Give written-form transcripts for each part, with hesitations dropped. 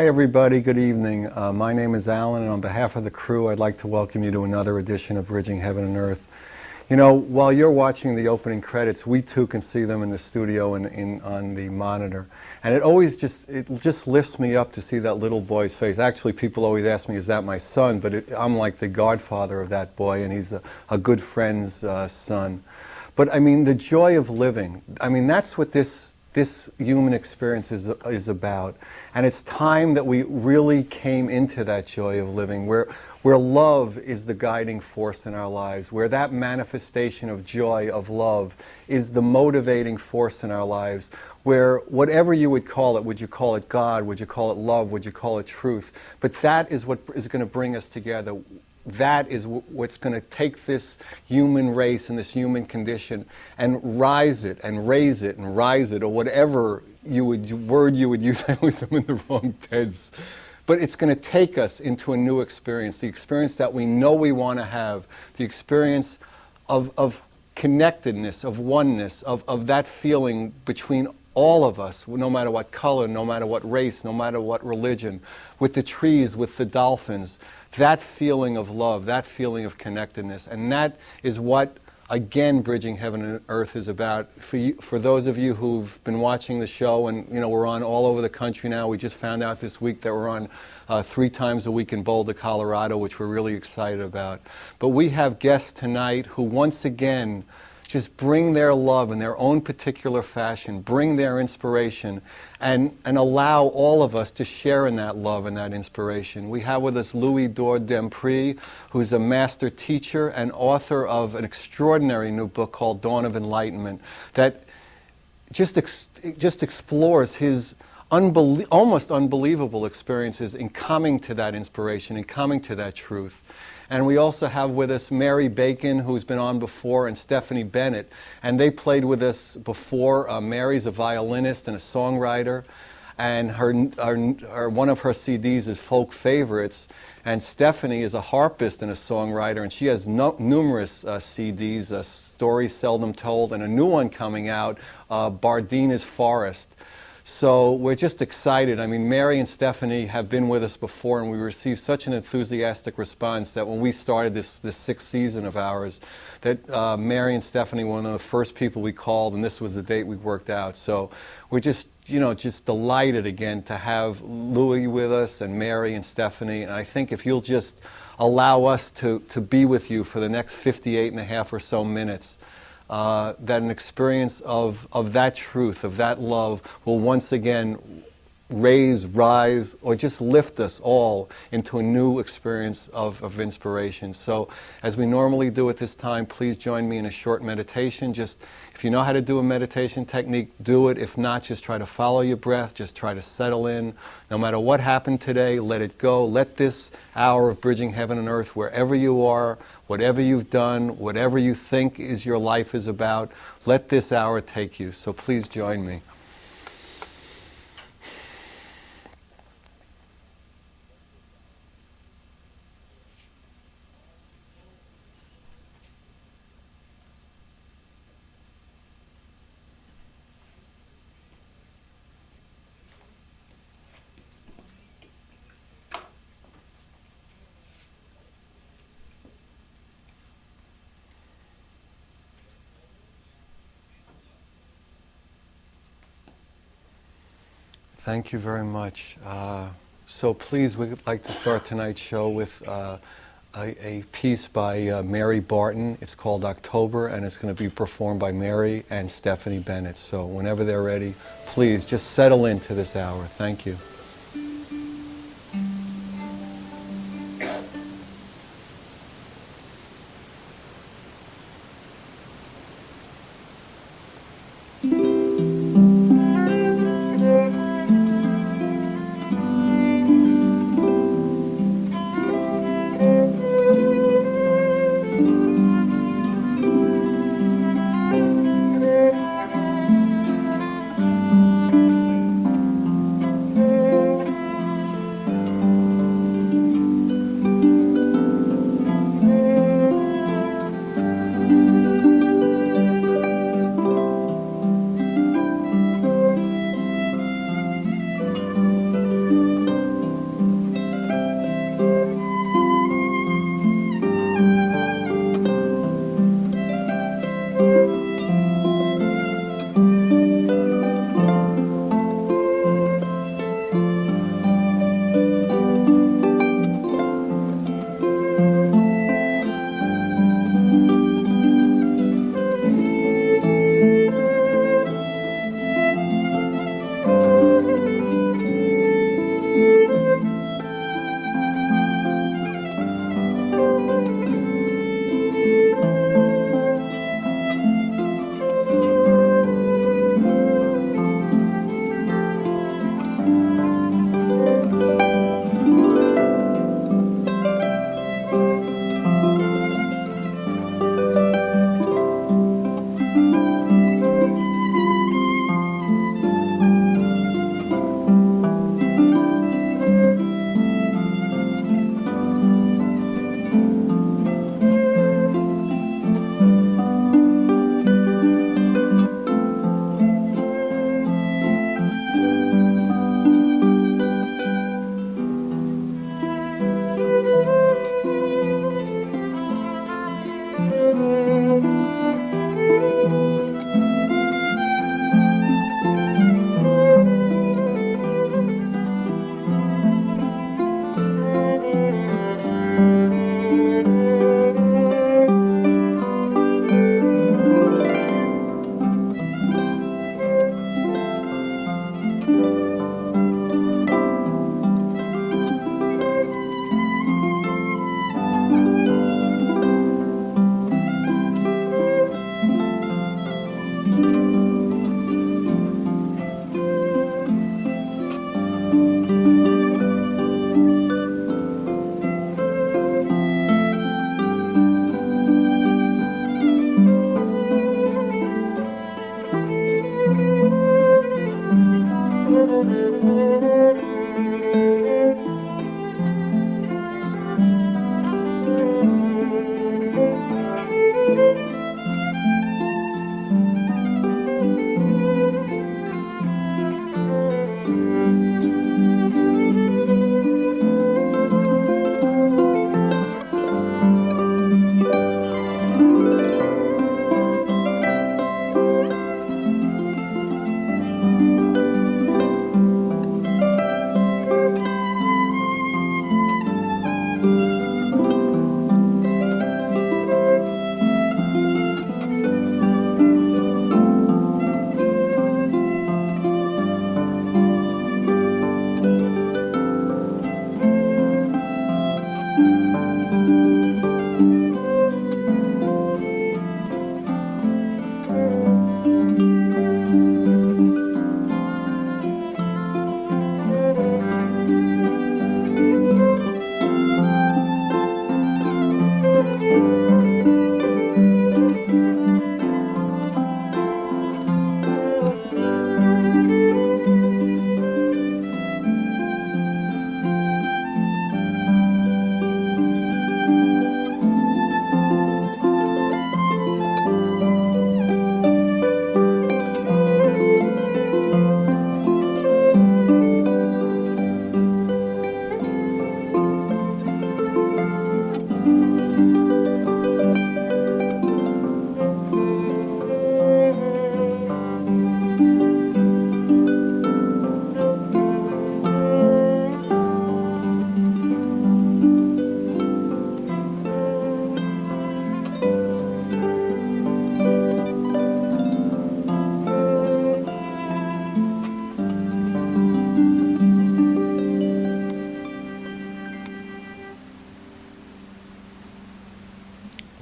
Hi everybody, good evening. My name is Alan, and on behalf of the crew I'd like to welcome you to another edition of Bridging Heaven and Earth. You know, while you're watching the opening credits, we too can see them in the studio and on the monitor. And it just lifts me up to see that little boy's face. Actually, people always ask me, is that my son? But I'm like the godfather of that boy, and he's a good friend's son. But I mean, the joy of living, I mean, that's what this human experience is about. And it's time that we really came into that joy of living, where love is the guiding force in our lives, where that manifestation of joy, of love, is the motivating force in our lives, where whatever you would call it, would you call it God, would you call it love, would you call it truth, but that is what is going to bring us together. That is what's going to take this human race and this human condition and rise it and raise it and rise it, or whatever word you would use. I always am in the wrong tense. But it's going to take us into a new experience, the experience that we know we want to have, the experience of connectedness, of oneness, of that feeling between all of us, no matter what color, no matter what race, no matter what religion, with the trees, with the dolphins, that feeling of love, that feeling of connectedness. And that is what, again, Bridging Heaven and Earth is about. For those of you who've been watching the show, and you know, we're on all over the country now. We just found out this week that we're on 3 times a week in Boulder, Colorado, which we're really excited about. But we have guests tonight who once again just bring their love in their own particular fashion, bring their inspiration, and allow all of us to share in that love and that inspiration. We have with us Louix Dempriey, who's a master teacher and author of an extraordinary new book called Dawn of Enlightenment that just explores his almost unbelievable experiences in coming to that inspiration and coming to that truth. And we also have with us Mary Bacon, who's been on before, and Stephanie Bennett. And they played with us before. Mary's a violinist and a songwriter. And one of her CDs is Folk Favorites. And Stephanie is a harpist and a songwriter. And she has numerous CDs, Stories Seldom Told, and a new one coming out, Bardina's Forest. So we're just excited. I mean, Mary and Stephanie have been with us before, and we received such an enthusiastic response that when we started this 6th season of ours, that Mary and Stephanie were one of the first people we called, and this was the date we worked out. So we're just, you know, just delighted again to have Louis with us and Mary and Stephanie. And I think if you'll just allow us to be with you for the next 58 and a half or so minutes, that an experience of that truth, of that love, will once again rise, or just lift us all into a new experience of inspiration. So, as we normally do at this time, please join me in a short meditation. Just, if you know how to do a meditation technique, do it. If not, just try to follow your breath. Just try to settle in. No matter what happened today, let it go. Let this hour of Bridging Heaven and Earth, wherever you are, whatever you've done, whatever you think is your life is about, let this hour take you. So please join me. Thank you very much. So please, we'd like to start tonight's show with a piece by Mary Barton. It's called October, and it's going to be performed by Mary and Stephanie Bennett. So whenever they're ready, please just settle into this hour. Thank you.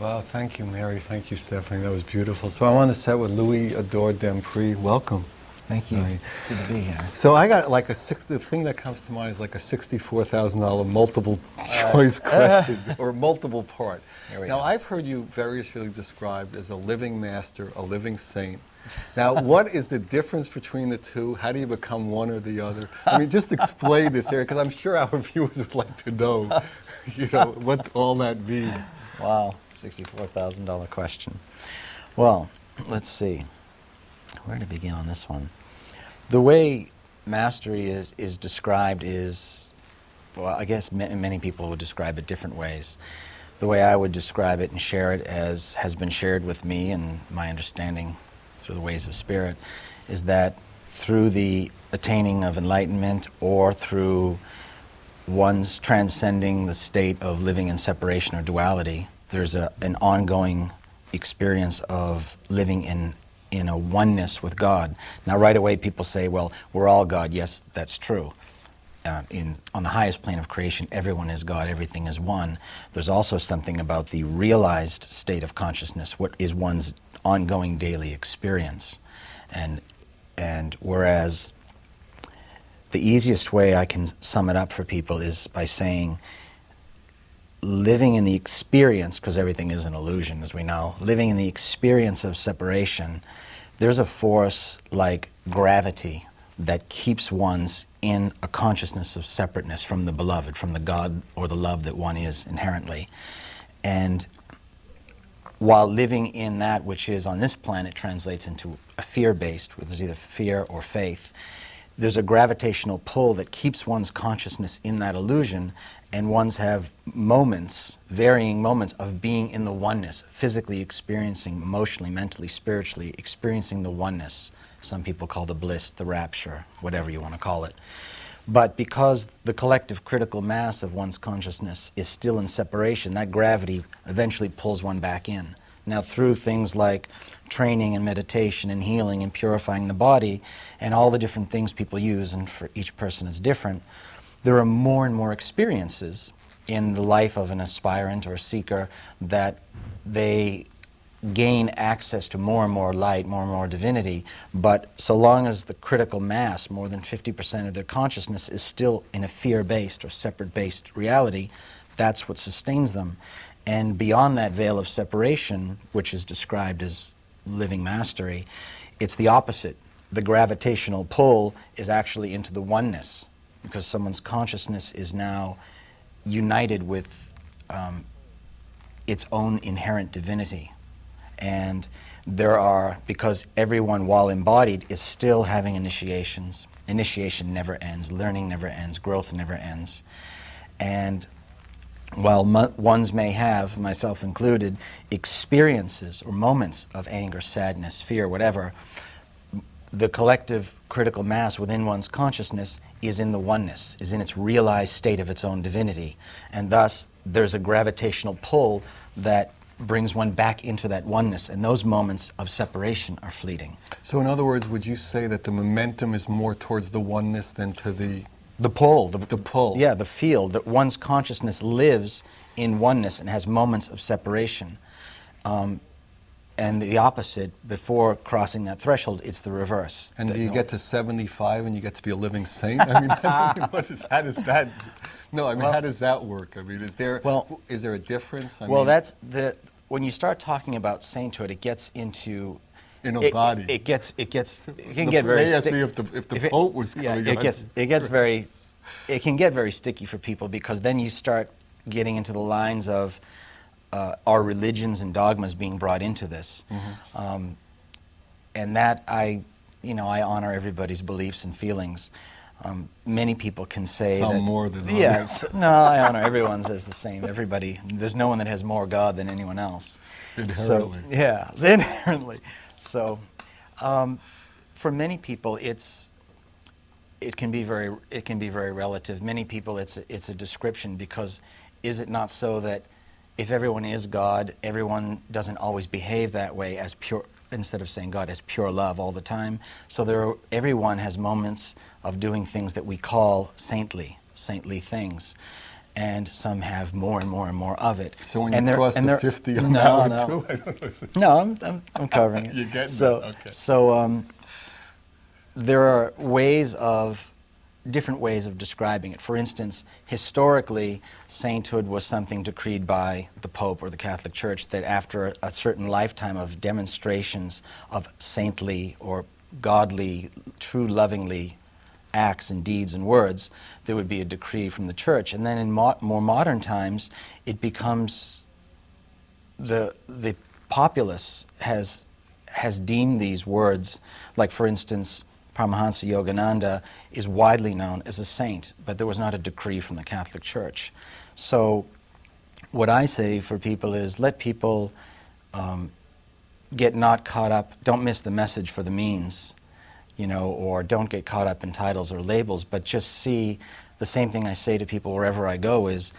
Well, thank you, Mary. Thank you, Stephanie. That was beautiful. So I want to start with Louis Adore Dempriey. Welcome. Thank you. It's good to be here. So I got like the thing that comes to mind is like a $64,000 multiple choice question or multiple part. Now I've heard you variously described as a living master, a living saint. Now what is the difference between the two? How do you become one or the other? I mean, just explain this area, because I'm sure our viewers would like to know, what all that means. Wow, $64,000 question. Well, let's see. Where to begin on this one? The way mastery is described is, well, I guess many people would describe it different ways. The way I would describe it and share it, as has been shared with me and my understanding through the ways of spirit, is that through the attaining of enlightenment or through one's transcending the state of living in separation or duality, there's an ongoing experience of living in a oneness with God. Now, right away people say, well, we're all God. Yes, that's true. On the highest plane of creation, everyone is God, everything is one. There's also something about the realized state of consciousness, what is one's ongoing daily experience. And whereas the easiest way I can sum it up for people is by saying, living in the experience, because everything is an illusion, as we know, living in the experience of separation, there's a force like gravity that keeps one's in a consciousness of separateness from the beloved, from the God or the love that one is inherently. And while living in that which is on this planet translates into a fear-based, which is either fear or faith, there's a gravitational pull that keeps one's consciousness in that illusion, and one's have moments, varying moments of being in the oneness, physically experiencing, emotionally, mentally, spiritually, experiencing the oneness. Some people call the bliss, the rapture, whatever you want to call it. But because the collective critical mass of one's consciousness is still in separation, that gravity eventually pulls one back in. Now, through things like training and meditation and healing and purifying the body and all the different things people use, and for each person it's different, there are more and more experiences in the life of an aspirant or seeker that they gain access to more and more light, more and more divinity, but so long as the critical mass, more than 50% of their consciousness, is still in a fear-based or separate-based reality, that's what sustains them. And beyond that veil of separation, which is described as living mastery, it's the opposite. The gravitational pull is actually into the oneness, because someone's consciousness is now united with its own inherent divinity. And there are, because everyone, while embodied, is still having initiations. Initiation never ends, learning never ends, growth never ends. And while ones may have, myself included, experiences or moments of anger, sadness, fear, whatever, the collective critical mass within one's consciousness is in the oneness, is in its realized state of its own divinity. And thus, there's a gravitational pull that brings one back into that oneness, and those moments of separation are fleeting. So in other words, would you say that the momentum is more towards the oneness than to the pull? The pull. Yeah, the field, that one's consciousness lives in oneness and has moments of separation. And the opposite, before crossing that threshold, it's the reverse. And do you get to 75 and you get to be a living saint? I mean, how does that... No, I mean, how does that work? I mean, is there a difference? I mean, that's when you start talking about sainthood, it gets into body. It can get very. They asked me if the Pope was coming. Yeah, it can get very sticky for people, because then you start getting into the lines of our religions and dogmas being brought into this, and that I honor everybody's beliefs and feelings. Many people can say some that, more than others. Yes, no, I honor everyone's as the same. Everybody, there's no one that has more God than anyone else. Inherently. So, yeah, inherently. So, for many people, it can be very relative. Many people, it's a description, because is it not so that if everyone is God, everyone doesn't always behave that way as pure, instead of saying God as pure love all the time. So everyone has moments of doing things that we call saintly things. and some have more and more and more of it. So when And you they're- cross and the they're- 50 on no, that one no. too, I don't know. No, I'm covering it. You're getting so, it, okay. So there are different ways of describing it. For instance, historically, sainthood was something decreed by the Pope or the Catholic Church, that after a certain lifetime of demonstrations of saintly or godly, true lovingly acts and deeds and words, there would be a decree from the Church. And then in more modern times, it becomes the populace has deemed these words, like for instance, Paramahansa Yogananda is widely known as a saint, but there was not a decree from the Catholic Church. So what I say for people is let people get not caught up, don't miss the message for the means, you know, or don't get caught up in titles or labels, but just see the same thing I say to people wherever I go is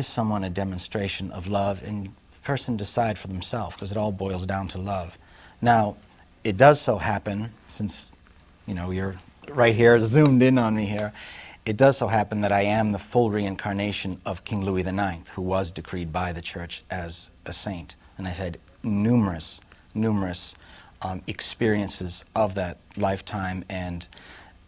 someone a demonstration of love? And the person decide for themselves, because it all boils down to love. Now, it does so happen, since you know, you're right here, zoomed in on me here. It does so happen that I am the full reincarnation of King Louis IX, who was decreed by the Church as a saint. And I've had numerous experiences of that lifetime and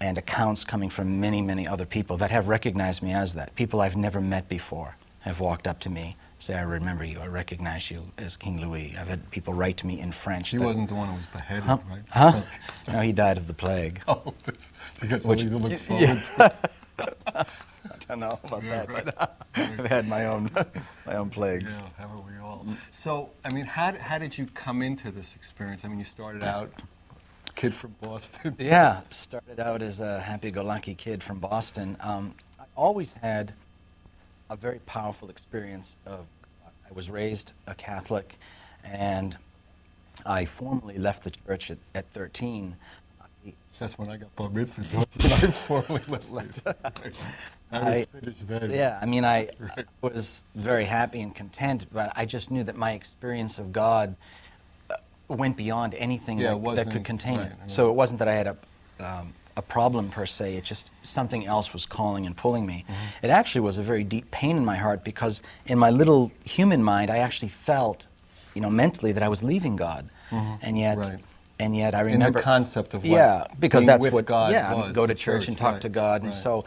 accounts coming from many other people that have recognized me as that. People I've never met before have walked up to me, say, I remember you, I recognize you as King Louis. I've had people write to me in French. He wasn't the one who was beheaded, Huh? right? Huh? No, he died of the plague. Oh, you got Which- something to look forward to. I don't know about Yeah, that, right. but I've had my own plagues. Yeah, haven't we all? So, I mean, how did you come into this experience? I mean, you started out kid from Boston. Yeah, started out as a happy-go-lucky kid from Boston. I always had a very powerful experience of I was raised a Catholic, and I formally left the church at 13. That's when I got bar mitzvah, so I formally left it. I was finished then. Yeah, I mean, I Right. was very happy and content, but I just knew that my experience of God went beyond anything Yeah, it that wasn't- could contain right, it. I mean- So it wasn't that I had a problem per se, it just something else was calling and pulling me. Mm-hmm. It actually was a very deep pain in my heart, because in my little human mind I actually felt, you know, mentally that I was leaving God. And yet Right. and yet I In remember the concept of what yeah, because being that's with what God yeah, was, go to the church and talk right, to God. And right. so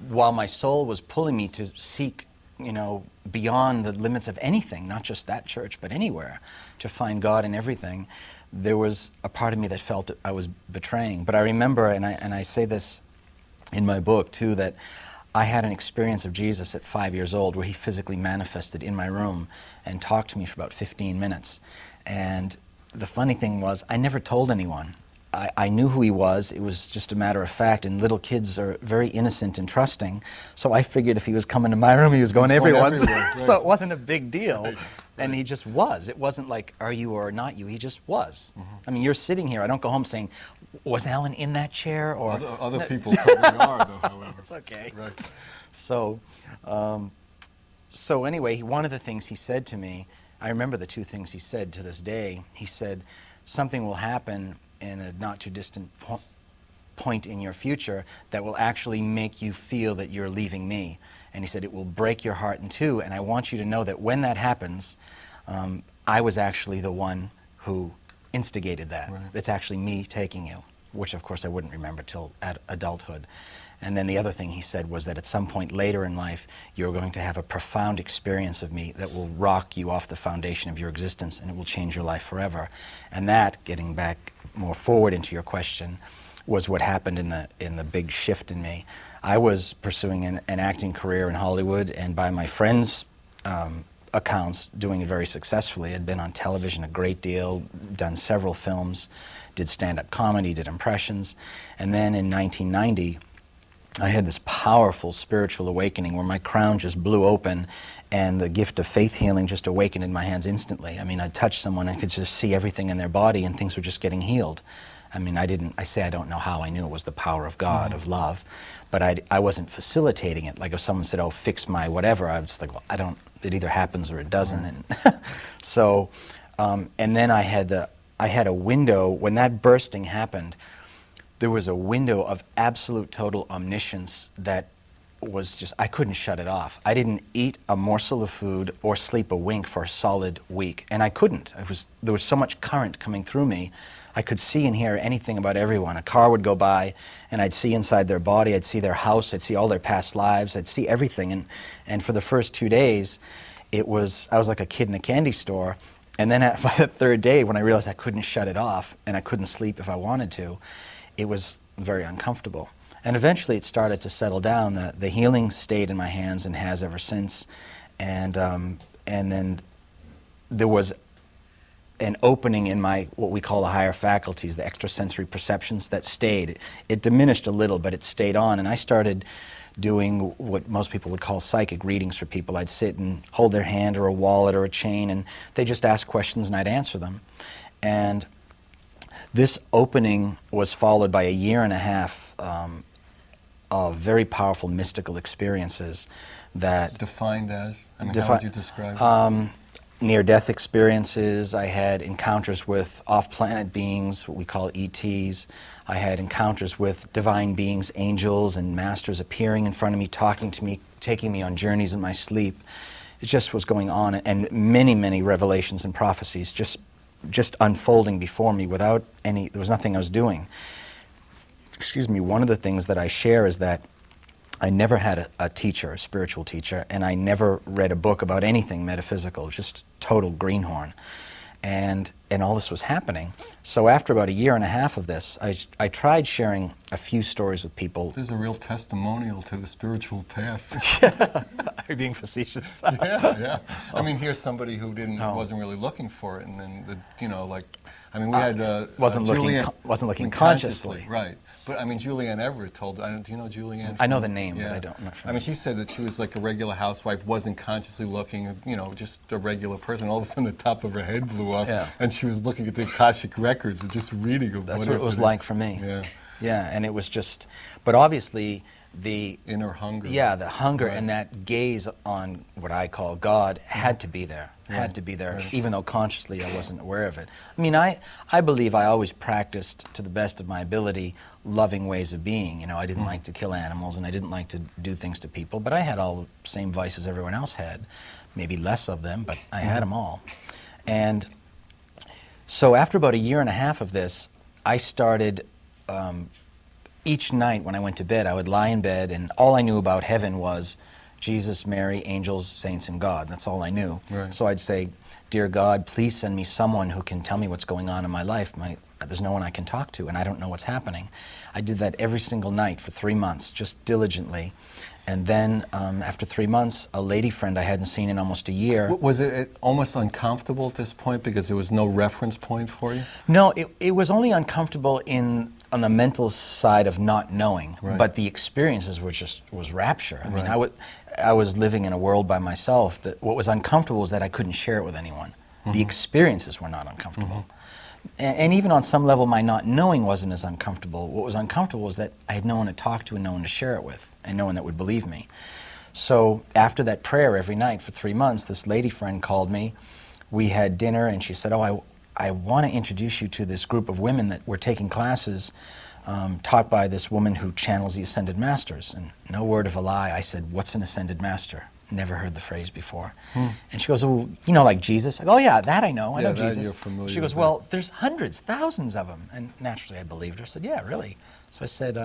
while my soul was pulling me to seek, you know, beyond the limits of anything, not just that church, but anywhere, to find God in everything, there was a part of me that felt that I was betraying. But I remember, and I say this in my book too, that I had an experience of Jesus at 5 years old where he physically manifested in my room and talked to me for about 15 minutes. And the funny thing was, I never told anyone. I knew who he was. It was just a matter of fact, and little kids are very innocent and trusting. So I figured if he was coming to my room, he was going everyone's. everywhere, So right. it wasn't a big deal. Right, And right. he just was. It wasn't like, are you or not you? He just was. I mean, you're sitting here. I don't go home saying, was Alan in that chair? Or Other people probably are, though, however. It's okay. Right. So, so anyway, one of the things he said to me, I remember the two things he said to this day. He said, something will happen in a not too distant point in your future that will actually make you feel that you're leaving me. And he said, it will break your heart in two, and I want you to know that when that happens, I was actually the one who instigated that. Right. It's actually me taking you, which of course I wouldn't remember till adulthood. And then the other thing he said was that at some point later in life, you're going to have a profound experience of me that will rock you off the foundation of your existence, and it will change your life forever. And that, getting back more forward into your question, was what happened in the big shift in me. I was pursuing an acting career in Hollywood, and by my friends' accounts, doing it very successfully. I'd been on television a great deal, done several films, did stand-up comedy, did impressions. And then in 1990, I had this powerful spiritual awakening where my crown just blew open and the gift of faith healing just awakened in my hands instantly. I mean, I'd touch someone and I could just see everything in their body and things were just getting healed. I mean, I don't know how I knew it was the power of God, of love, but I wasn't facilitating it. Like if someone said, oh, fix my whatever, I was just like, well, it either happens or it doesn't. And so, and then I had a window, when that bursting happened, there was a window of absolute total omniscience that was just, I couldn't shut it off. I didn't eat a morsel of food or sleep a wink for a solid week, and I couldn't. There was so much current coming through me. I could see and hear anything about everyone. A car would go by, and I'd see inside their body, I'd see their house, I'd see all their past lives, I'd see everything. And for the first 2 days, I was like a kid in a candy store. And then by the third day, when I realized I couldn't shut it off, and I couldn't sleep if I wanted to, it was very uncomfortable. And eventually it started to settle down. The healing stayed in my hands and has ever since. And then there was an opening in my, what we call the higher faculties, the extrasensory perceptions, that stayed. It diminished a little, but it stayed on. And I started doing what most people would call psychic readings for people. I'd sit and hold their hand or a wallet or a chain, and they just ask questions and I'd answer them. And this opening was followed by a year and a half of very powerful mystical experiences that... Defined as? I mean, how would you describe it? Near-death experiences. I had encounters with off-planet beings, what we call ETs. I had encounters with divine beings, angels and masters appearing in front of me, talking to me, taking me on journeys in my sleep. It just was going on, and many, many revelations and prophecies just unfolding before me without any, there was nothing I was doing. Excuse me, one of the things that I share is that I never had a teacher, a spiritual teacher, and I never read a book about anything metaphysical, just total greenhorn. And all this was happening. So after about a year and a half of this, I tried sharing a few stories with people. This is a real testimonial to the spiritual path. Are you being facetious? Yeah. I mean, here's somebody who wasn't really looking for it, and then, I mean, we had... wasn't looking consciously. Right. But, I mean, Julianne Everett told... do you know Julianne? I know the name, yeah. but I don't. I'm not I mean, she said that she was like a regular housewife, wasn't consciously looking, just a regular person. All of a sudden, the top of her head blew off, and she was looking at the Akashic records and just reading them. That's what it was like for me. Yeah. Yeah, and it was just... But obviously, the... Inner hunger. Yeah, the hunger right. and that gaze on what I call God had to be there. Had to be there, even though consciously I wasn't aware of it. I mean, I believe I always practiced, to the best of my ability, loving ways of being. I didn't like to kill animals, and I didn't like to do things to people, but I had all the same vices everyone else had. Maybe less of them, but I had them all. And so after about a year and a half of this, I started, each night when I went to bed, I would lie in bed, and all I knew about heaven was Jesus, Mary, angels, saints, and God. That's all I knew. Right. So I'd say, "Dear God, please send me someone who can tell me what's going on in my life. There's no one I can talk to, and I don't know what's happening." I did that every single night for 3 months, just diligently. And then after 3 months, a lady friend I hadn't seen in almost a year... Was it almost uncomfortable at this point because there was no reference point for you? No, it was only uncomfortable on the mental side of not knowing, right. but the experiences was rapture. I mean, right. I was living in a world by myself. That what was uncomfortable was that I couldn't share it with anyone. The experiences were not uncomfortable. And even on some level, my not knowing wasn't as uncomfortable. What was uncomfortable was that I had no one to talk to and no one to share it with, and no one that would believe me. So after that prayer every night for 3 months, this lady friend called me. We had dinner, and she said, "Oh, I want to introduce you to this group of women that were taking classes taught by this woman who channels the Ascended Masters." And no word of a lie, I said, "What's an Ascended Master?" Never heard the phrase before. And she goes, "Oh, like Jesus?" I go, "Oh yeah, that I know. I know Jesus." You're familiar she goes, with "Well, that. there's hundreds, thousands of them." And naturally I believed her. I said, "Yeah, really?" So I said,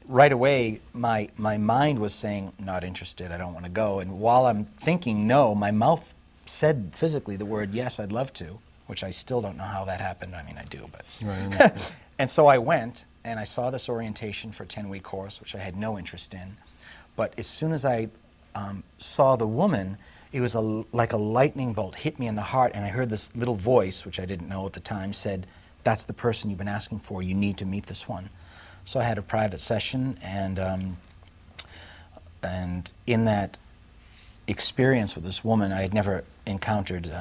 right away, my mind was saying, "Not interested, I don't want to go." And while I'm thinking no, my mouth said physically the word, "Yes, I'd love to," which I still don't know how that happened. I mean, I do, but... Right. And so I went, and I saw this orientation for a 10-week course, which I had no interest in. But as soon as I saw the woman, it was like a lightning bolt hit me in the heart, and I heard this little voice, which I didn't know at the time, said, "That's the person you've been asking for. You need to meet this one." So I had a private session, and in that experience with this woman, I had never encountered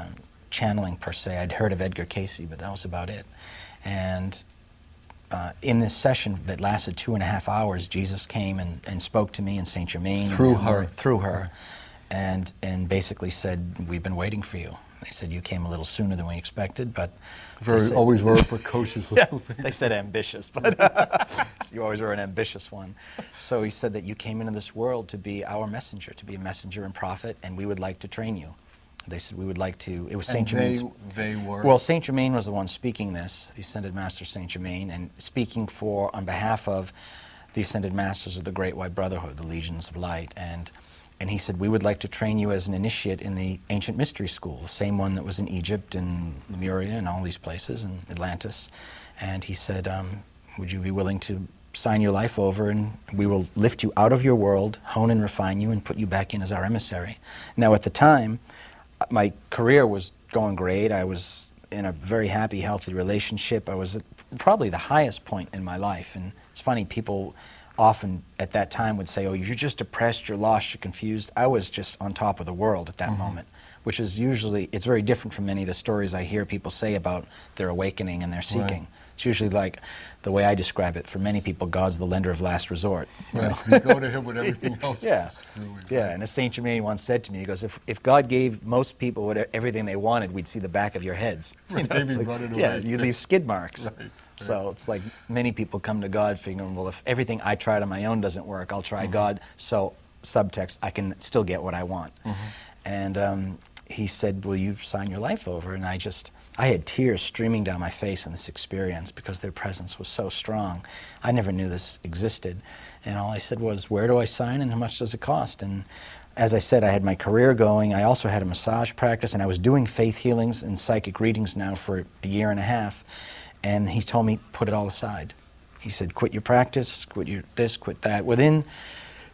channeling per se. I'd heard of Edgar Cayce, but that was about it. And in this session that lasted 2.5 hours, Jesus came and spoke to me in Saint Germain. Through her. Through her. and basically said, "We've been waiting for you." They said, "You came a little sooner than we expected, but..." Always very precocious Yeah, little thing. they said ambitious, but you always were an ambitious one. So he said that you came into this world to be our messenger, to be a messenger and prophet, and we would like to train you. They said we would like to. It was Saint Germain's. They were. Well, Saint Germain was the one speaking this, the Ascended Master Saint Germain, and speaking on behalf of the Ascended Masters of the Great White Brotherhood, the Legions of Light, and he said, we would like to train you as an initiate in the ancient mystery school, the same one that was in Egypt and Lemuria and all these places, and Atlantis. And he said, would you be willing to sign your life over, and we will lift you out of your world, hone and refine you, and put you back in as our emissary. Now, at the time, my career was going great. I was in a very happy, healthy relationship. I was at probably the highest point in my life. And it's funny, people often at that time would say, "Oh, you're just depressed, you're lost, you're confused." I was just on top of the world at that moment, which is usually, it's very different from many of the stories I hear people say about their awakening and their seeking. Right. It's usually like, the way I describe it, for many people, God's the lender of last resort. Right. You go to him with everything else. Yeah, screwy, yeah. right. And as Saint Germain once said to me, he goes, if God gave most people everything they wanted, we'd see the back of your heads. Right, they'd be running away. Yeah, you leave skid marks. Right. So it's like many people come to God figuring, well, if everything I tried on my own doesn't work, I'll try God. So, subtext, I can still get what I want. And he said, will you sign your life over? And I had tears streaming down my face in this experience because their presence was so strong. I never knew this existed. And all I said was, where do I sign and how much does it cost? And as I said, I had my career going. I also had a massage practice, and I was doing faith healings and psychic readings now for a year and a half. And he told me, put it all aside. He said, quit your practice, quit your this, quit that.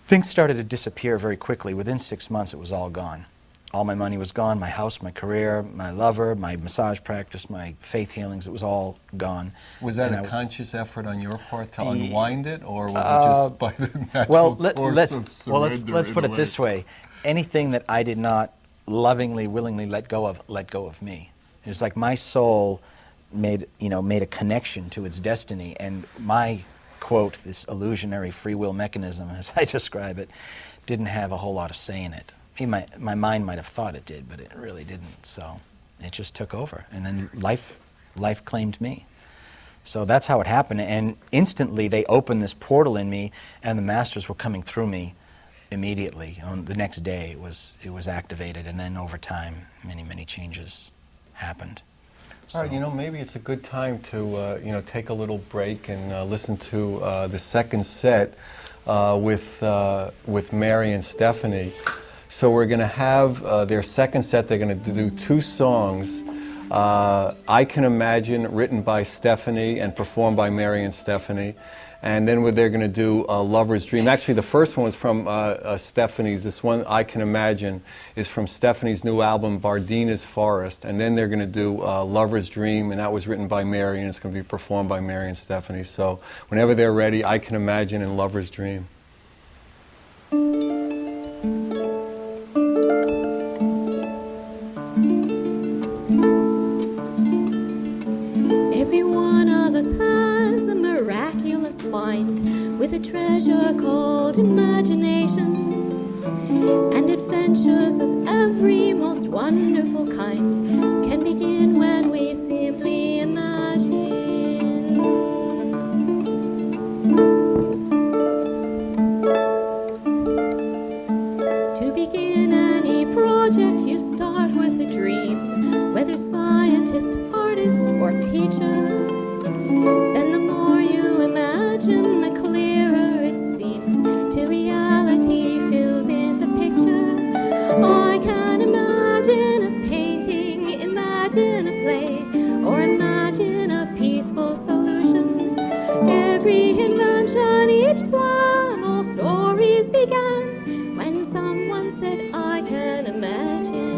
Things started to disappear very quickly. Within 6 months, it was all gone. All my money was gone, my house, my career, my lover, my massage practice, my faith healings, it was all gone. Was that And a conscious effort on your part to unwind it, or was it just by the natural course of surrender? Let's put it this way. Anything that I did not lovingly, willingly let go of me. It was like my soul made a connection to its destiny, and my, quote, this illusionary free will mechanism, as I describe it, didn't have a whole lot of say in it. My mind might have thought it did, but it really didn't. So it just took over, and then life claimed me. So that's how it happened, and instantly they opened this portal in me, and the masters were coming through me immediately. On the next day, it was activated, and then over time, many changes happened. All right, maybe it's a good time to take a little break and listen to the second set with Mary and Stephanie. So we're going to have their second set. They're going to do 2 songs. I Can Imagine, written by Stephanie and performed by Mary and Stephanie. And then they're going to do Lover's Dream. Actually, the first one was from Stephanie's. This one, I Can Imagine, is from Stephanie's new album, Bardina's Forest. And then they're going to do Lover's Dream, and that was written by Mary, and it's going to be performed by Mary and Stephanie. So whenever they're ready, I Can Imagine and Lover's Dream. Every one of us has a miraculous mind with a treasure called imagination, and adventures of every most wonderful kind can begin when we simply imagine. To begin any project, you start with a dream, whether scientist, artist, or teacher. Then the more you imagine, the clearer it seems till reality fills in the picture. I can imagine a painting, imagine a play, or imagine a peaceful solution. Every invention, each plan, all stories began when someone said, I can imagine.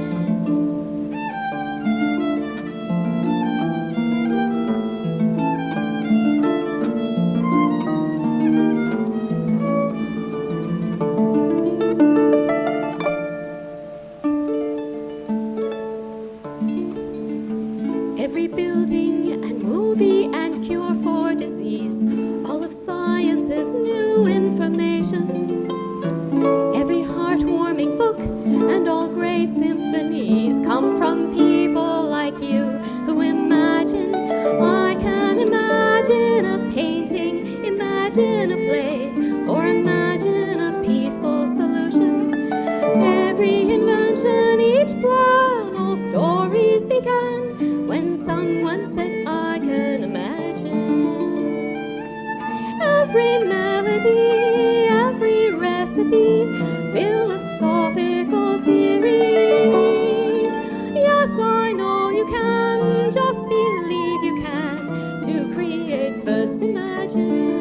Every building and movie and cure for disease, all of science's new information. Every heartwarming book melody, every recipe, philosophical theories. Yes, I know you can, just believe you can. To create, first imagine.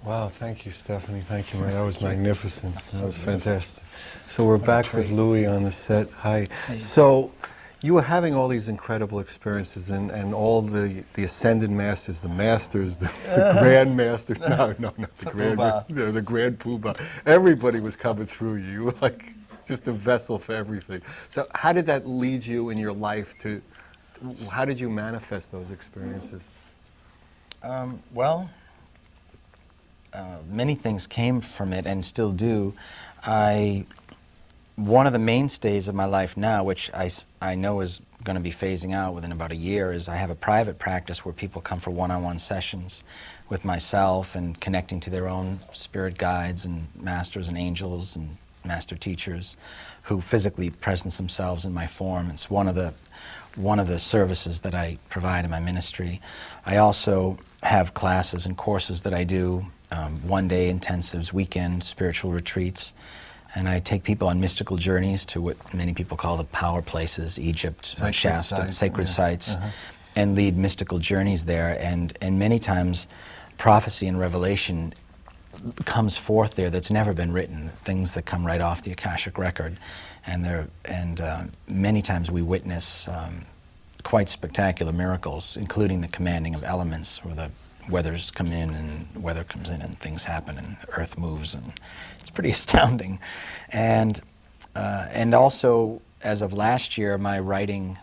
Wow, thank you, Stephanie. Thank you, man. That was magnificent. That was fantastic. So we're back with Louis on the set. Hi. So you were having all these incredible experiences and all the ascended masters, the masters, the grand masters. No, not the grand, the grand poobah. Everybody was coming through you. You were like just a vessel for everything. So how did that lead you in your life to, how did you manifest those experiences? Many things came from it and still do. One of the mainstays of my life now, which I know is going to be phasing out within about a year, is I have a private practice where people come for one-on-one sessions with myself and connecting to their own spirit guides and masters and angels and master teachers who physically presence themselves in my form. It's one of the services that I provide in my ministry. I also have classes and courses that I do, one-day intensives, weekend spiritual retreats, and I take people on mystical journeys to what many people call the power places, Egypt, Shasta, sacred sites, and lead mystical journeys there. And many times prophecy and revelation comes forth there that's never been written, things that come right off the Akashic record. And many times we witness quite spectacular miracles, including the commanding of elements, where the weathers come in and weather comes in and things happen and earth moves, and it's pretty astounding. And also, as of last year, my writing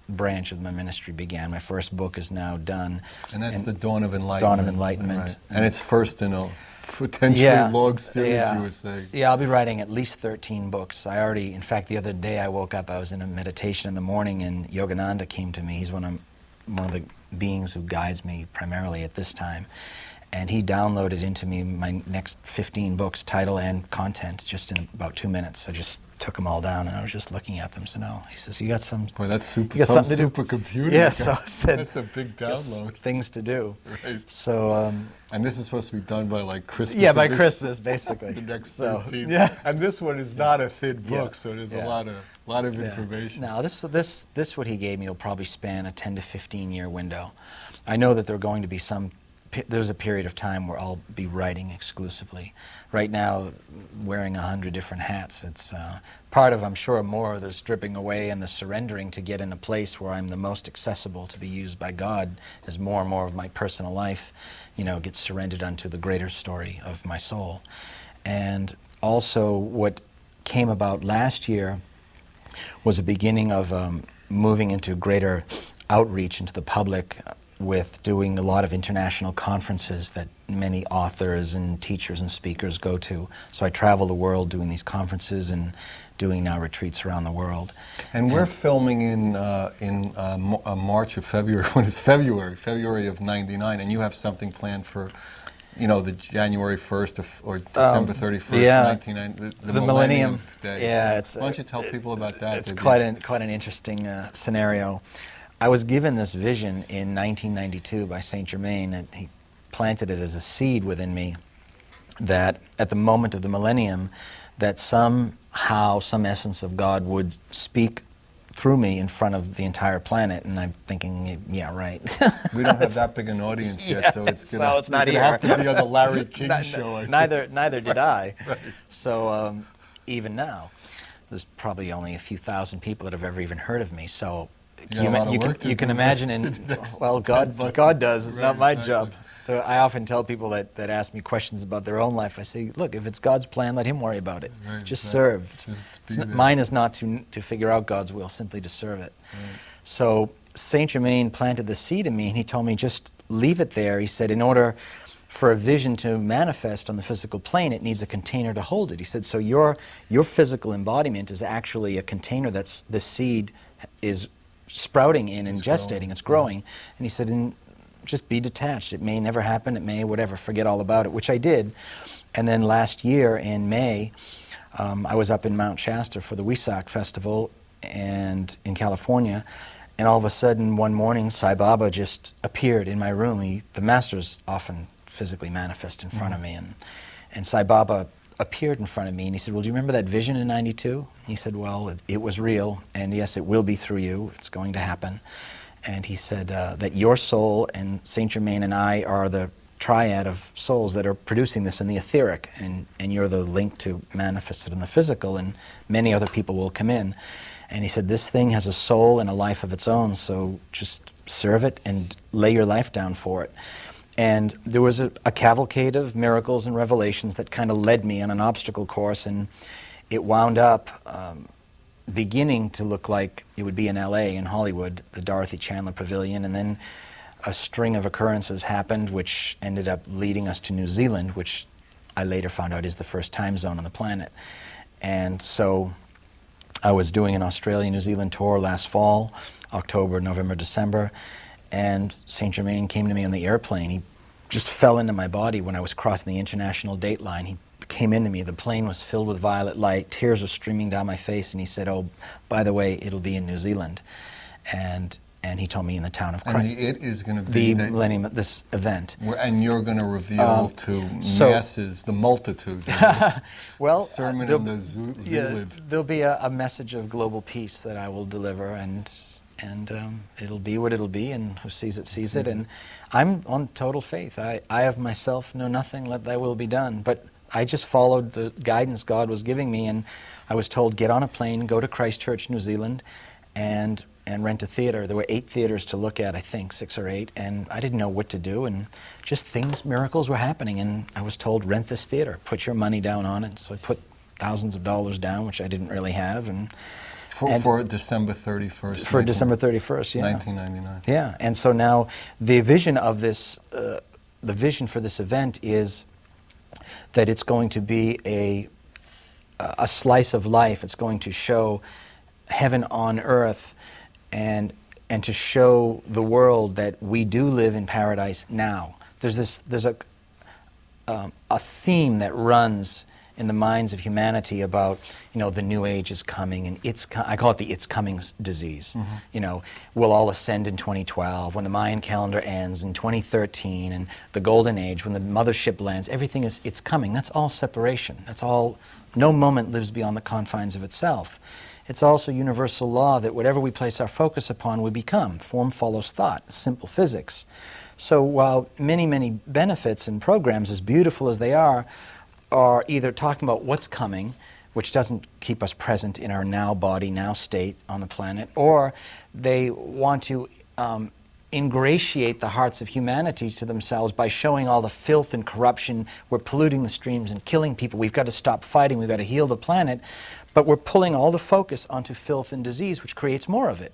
branch of my ministry began. My first book is now done. And that's The Dawn of Enlightenment. Dawn of Enlightenment. Right. And it's first in a potentially long series, you were saying. Yeah, I'll be writing at least 13 books. In fact, the other day I woke up, I was in a meditation in the morning, and Yogananda came to me. He's one of the beings who guides me primarily at this time. And he downloaded into me my next 15 books, title and content, just in about 2 minutes. I just took them all down, and I was just looking at them. So no, he says, you got some... Boy, that's super, you got some something to do. supercomputer. Yeah, so I said, that's a big download. Things to do. Right. So... and this is supposed to be done by like Christmas. yeah, by Christmas, basically. The next so, 13. yeah. And this one is not a thin book, so there's Yeah. a lot of information. Now, this what he gave me will probably span a 10 to 15 year window. I know that there are going to be there's a period of time where I'll be writing exclusively. Right now, wearing 100 different hats, it's part of, I'm sure, more of the stripping away and the surrendering to get in a place where I'm the most accessible to be used by God as more and more of my personal life, gets surrendered unto the greater story of my soul. And also what came about last year was a beginning of moving into greater outreach into the public with doing a lot of international conferences that many authors and teachers and speakers go to. So I travel the world doing these conferences and doing now retreats around the world. And we're filming in March or February. When is February of '99, and you have something planned for, the January 1st or December 31st, yeah, 1990, the Millennium Day. Yeah, why don't you tell people about that? It's quite an interesting scenario. I was given this vision in 1992 by Saint Germain, and he planted it as a seed within me that at the moment of the millennium, that somehow some essence of God would speak through me in front of the entire planet. And I'm thinking, yeah, right. We don't have that big an audience yet, so it's going so it's not to have to be on the Larry King show. Neither did I. Right. So even now, there's probably only a few thousand people that have ever even heard of me. So you can imagine, and well, God does. It's not my job. So I often tell people that ask me questions about their own life, I say, look, if it's God's plan, let him worry about it. Right, just right. serve. Mine is not to figure out God's will, simply to serve it. Right. So Saint Germain planted the seed in me, and he told me, just leave it there. He said, in order for a vision to manifest on the physical plane, it needs a container to hold it. He said, so your physical embodiment is actually a container that's the seed is sprouting in and gestating, it's growing. And he said, just be detached. It may never happen, it may whatever, forget all about it, which I did. And then last year in May, I was up in Mount Shasta for the Wesak Festival and in California, and all of a sudden one morning Sai Baba just appeared in my room. The masters often physically manifest in front of me, and Sai Baba appeared in front of me, and he said, well, do you remember that vision in '92? He said, well, it was real, and yes, it will be through you. It's going to happen. And he said that your soul and Saint Germain and I are the triad of souls that are producing this in the etheric, and you're the link to manifest it in the physical, and many other people will come in. And he said, this thing has a soul and a life of its own, so just serve it and lay your life down for it. And there was a cavalcade of miracles and revelations that kind of led me on an obstacle course, and it wound up beginning to look like it would be in LA, in Hollywood, the Dorothy Chandler Pavilion, and then a string of occurrences happened which ended up leading us to New Zealand, which I later found out is the first time zone on the planet. And so I was doing an Australia-New Zealand tour last fall, October, November, December, and Saint Germain came to me on the airplane. He just fell into my body when I was crossing the international date line. He came into me. The plane was filled with violet light. Tears were streaming down my face, and he said, oh, by the way, it'll be in New Zealand. And he told me in the town of Christ. And it is going to be the millennium, this event. And you're going to reveal to masses, the multitudes. Well, Sermon in the Zealand. There'll be a message of global peace that I will deliver, and it'll be what it'll be, and who sees it sees it. And I'm on total faith. I of myself know nothing, let thy will be done. But I just followed the guidance God was giving me, and I was told, get on a plane, go to Christchurch, New Zealand, and rent a theater. There were 8 theaters to look at, I think, 6 or 8, and I didn't know what to do, and just miracles were happening, and I was told, rent this theater, put your money down on it. So I put thousands of dollars down, which I didn't really have, for December 31st. For December 31st, yeah. 1999. Yeah, and so now the vision of this, the vision for this event is that it's going to be a slice of life. It's going to show heaven on earth, and to show the world that we do live in paradise now. There's a theme that runs in the minds of humanity about, the new age is coming, and I call it the it's coming disease. We'll all ascend in 2012, when the Mayan calendar ends in 2013, and the golden age, when the mothership lands, everything is, it's coming. That's all separation. That's all, no moment lives beyond the confines of itself. It's also universal law that whatever we place our focus upon, we become. Form follows thought, simple physics. So while many, many benefits and programs, as beautiful as they are either talking about what's coming, which doesn't keep us present in our now body, now state on the planet, or they want to ingratiate the hearts of humanity to themselves by showing all the filth and corruption. We're polluting the streams and killing people. We've got to stop fighting. We've got to heal the planet. But we're pulling all the focus onto filth and disease, which creates more of it.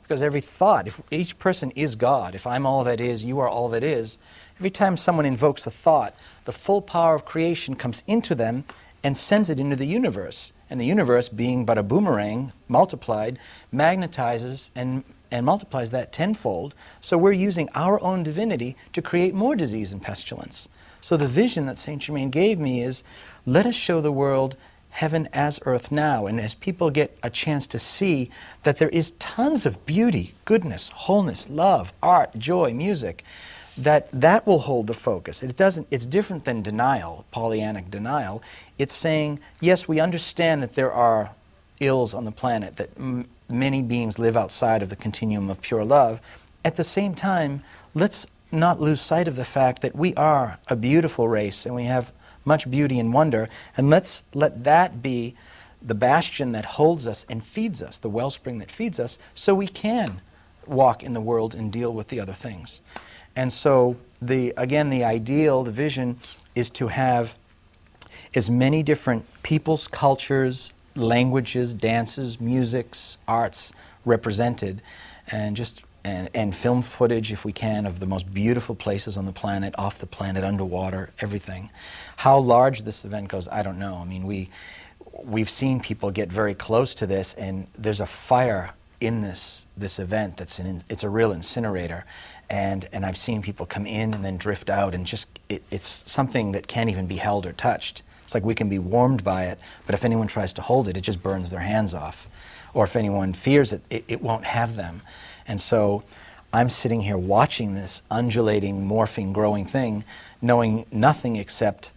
Because every thought, if each person is God, if I'm all that is, you are all that is, every time someone invokes a thought, the full power of creation comes into them and sends it into the universe. And the universe, being but a boomerang multiplied, magnetizes and multiplies that tenfold. So we're using our own divinity to create more disease and pestilence. So the vision that Saint Germain gave me is, let us show the world heaven as earth now. And as people get a chance to see that there is tons of beauty, goodness, wholeness, love, art, joy, music, that will hold the focus. It's different than denial, Pollyannic denial. It's saying, yes, we understand that there are ills on the planet, that many beings live outside of the continuum of pure love. At the same time, let's not lose sight of the fact that we are a beautiful race and we have much beauty and wonder, and let's let that be the bastion that holds us and feeds us, the wellspring that feeds us, so we can walk in the world and deal with the other things. And so, again, the ideal, the vision, is to have as many different peoples, cultures, languages, dances, musics, arts represented, and film footage, if we can, of the most beautiful places on the planet, off the planet, underwater, everything. How large this event goes, I don't know. I mean, we've seen people get very close to this, and there's a fire in this event it's a real incinerator. And I've seen people come in and then drift out, and it's something that can't even be held or touched. It's like we can be warmed by it, but if anyone tries to hold it, it just burns their hands off. Or if anyone fears it, it won't have them. And so I'm sitting here watching this undulating, morphing, growing thing, knowing nothing except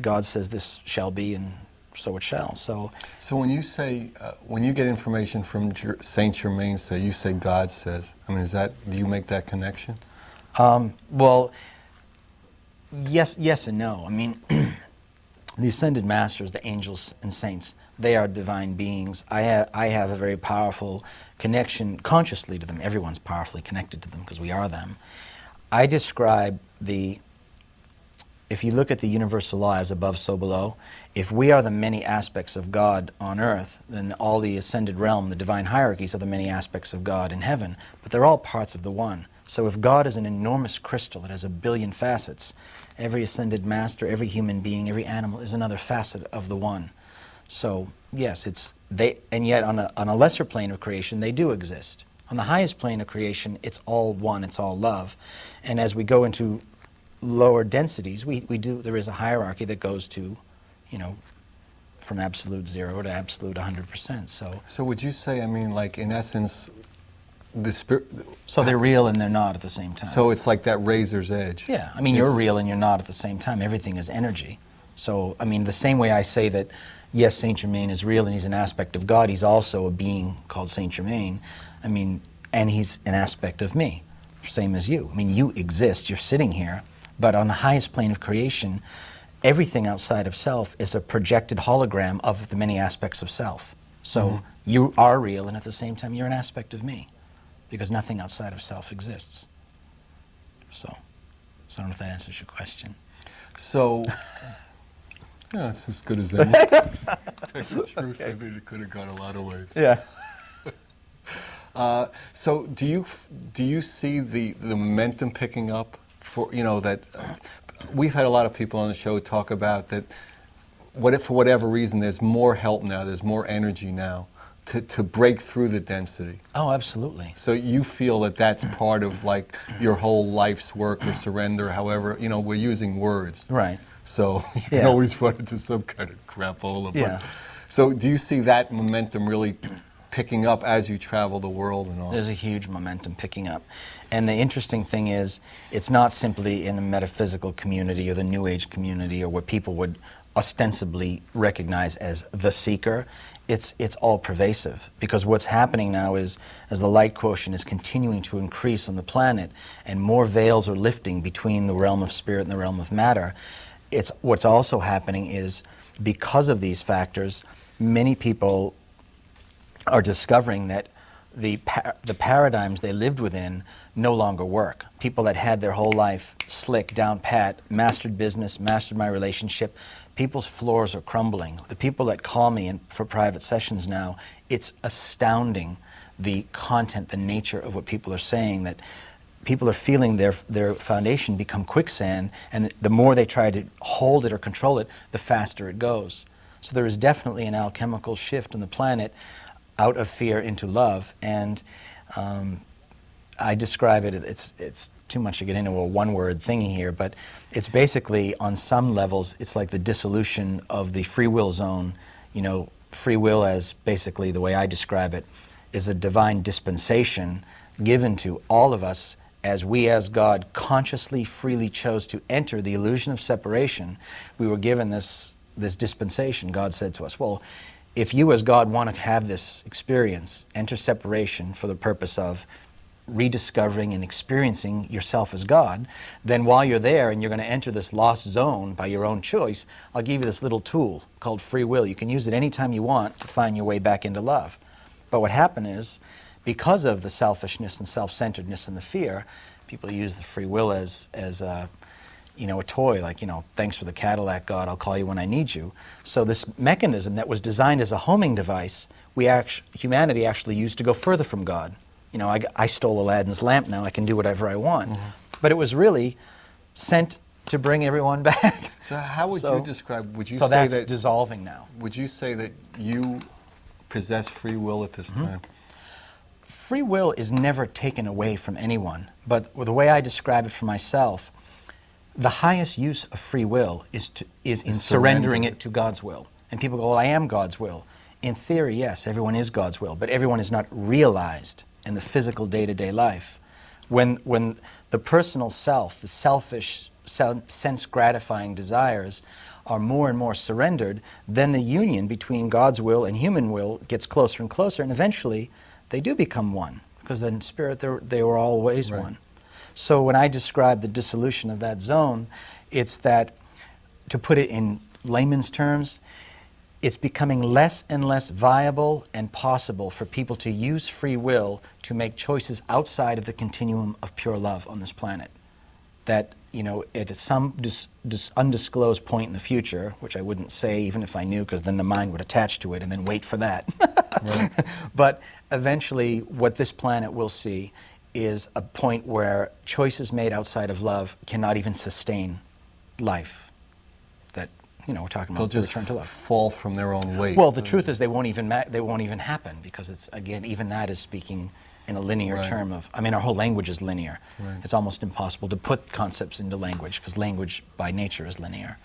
God says this shall be, and so it shall. So when you say, when you get information from Saint Germain, you say God says. I mean, do you make that connection? Well, yes and no. I mean, the ascended masters, the angels and saints, they are divine beings. I have a very powerful connection consciously to them. Everyone's powerfully connected to them because we are them. I describe if you look at the universal law as above, so below, if we are the many aspects of God on earth, then all the ascended realm, the divine hierarchies, are the many aspects of God in heaven. But they're all parts of the one. So if God is an enormous crystal that has a billion facets, every ascended master, every human being, every animal is another facet of the one. So yes, and yet on a lesser plane of creation, they do exist. On the highest plane of creation, it's all one, it's all love. And as we go into lower densities, there is a hierarchy that goes to, from absolute 0 to absolute 100%. So would you say, I mean, like in essence, the spirit... So they're real and they're not at the same time. So it's like that razor's edge. Yeah, I mean, you're real and you're not at the same time. Everything is energy. So, I mean, the same way I say that, yes, Saint Germain is real and he's an aspect of God, he's also a being called Saint Germain. I mean, and he's an aspect of me, same as you. I mean, you exist, you're sitting here, but on the highest plane of creation, everything outside of self is a projected hologram of the many aspects of self. So you are real, and at the same time, you're an aspect of me, because nothing outside of self exists. So I don't know if that answers your question. So, yeah, it's as good as any. That's the truth. Okay. I mean, it could have gone a lot of ways. Yeah. So do you see the momentum picking up for, that we've had a lot of people on the show talk about that for whatever reason there's more help now, there's more energy now to break through the density. Oh, absolutely. So you feel that that's part of like your whole life's work or surrender, however, we're using words. Right. So you can Yeah. always run into some kind of crapola. Yeah. So do you see that momentum really picking up as you travel the world and all? There's a huge momentum picking up. And the interesting thing is, it's not simply in a metaphysical community or the New Age community or what people would ostensibly recognize as the seeker. It's all pervasive, because what's happening now is, as the light quotient is continuing to increase on the planet and more veils are lifting between the realm of spirit and the realm of matter, what's also happening is, because of these factors, many people are discovering that the paradigms they lived within no longer work. People that had their whole life slick, down pat, mastered business, mastered my relationship, people's floors are crumbling. The people that call me for private sessions now, it's astounding the content, the nature of what people are saying, that people are feeling their foundation become quicksand, and the more they try to hold it or control it, the faster it goes. So there is definitely an alchemical shift on the planet out of fear into love, and I describe it, it's too much to get into a one-word thingy here, but it's basically, on some levels, it's like the dissolution of the free will zone. You know, free will, as basically the way I describe it, is a divine dispensation given to all of us as we, as God, consciously, freely chose to enter the illusion of separation. We were given this dispensation. God said to us, well, if you as God want to have this experience, enter separation for the purpose of rediscovering and experiencing yourself as God, then while you're there and you're going to enter this lost zone by your own choice, I'll give you this little tool called free will. You can use it anytime you want to find your way back into love. But what happened is, because of the selfishness and self-centeredness and the fear, people use the free will as a toy, like, thanks for the Cadillac, God, I'll call you when I need you. So this mechanism that was designed as a homing device, humanity actually used to go further from God. I stole Aladdin's lamp, now I can do whatever I want. Mm-hmm. But it was really sent to bring everyone back. So how would you describe, so that's dissolving now. Would you say that you possess free will at this time? Free will is never taken away from anyone, but the way I describe it for myself, the highest use of free will is in surrendering it to God's will. And people go, well, I am God's will. In theory, yes, everyone is God's will, but everyone is not realized in the physical day-to-day life. When the personal self, the selfish, sense-gratifying desires are more and more surrendered, then the union between God's will and human will gets closer and closer, and eventually they do become one, because in spirit they were always one. So when I describe the dissolution of that zone, it's that, to put it in layman's terms, it's becoming less and less viable and possible for people to use free will to make choices outside of the continuum of pure love on this planet. That, at some undisclosed point in the future, which I wouldn't say even if I knew, because then the mind would attach to it and then wait for that. Right. But eventually what this planet will see is a point where choices made outside of love cannot even sustain life. That, we're talking about the return to love. Fall from their own weight. Well, the truth is they won't even happen, because it's, again, even that is speaking in a linear term of, our whole language is linear. Right. It's almost impossible to put concepts into language, because language by nature is linear.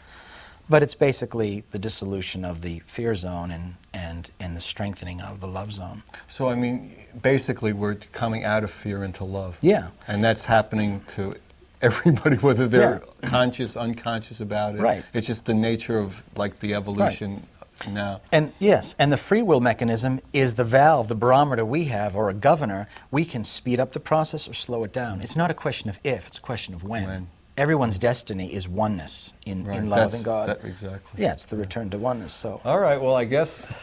But it's basically the dissolution of the fear zone and the strengthening of the love zone. So, basically we're coming out of fear into love. Yeah. And that's happening to everybody, whether they're conscious, unconscious about it. Right. It's just the nature of, the evolution now. And yes, and the free will mechanism is the valve, the barometer we have, or a governor. We can speed up the process or slow it down. It's not a question of if, it's a question of when. Everyone's destiny is oneness in love and God. Exactly. Yeah, it's the return to oneness. So. All right. Well, I guess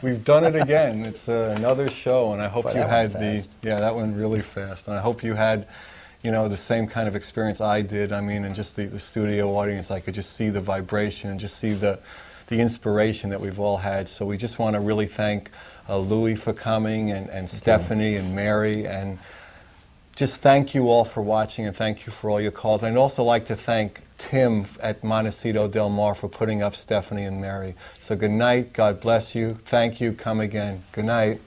we've done it again. It's another show, and I hope you had that went really fast. And I hope you had, the same kind of experience I did. And just the studio audience, I could just see the vibration and just see the inspiration that we've all had. So we just want to really thank Louix for coming, and Stephanie and Mary, and just thank you all for watching, and thank you for all your calls. I'd also like to thank Tim at Montecito Del Mar for putting up Stephanie and Mary. So good night, God bless you, thank you, come again. Good night.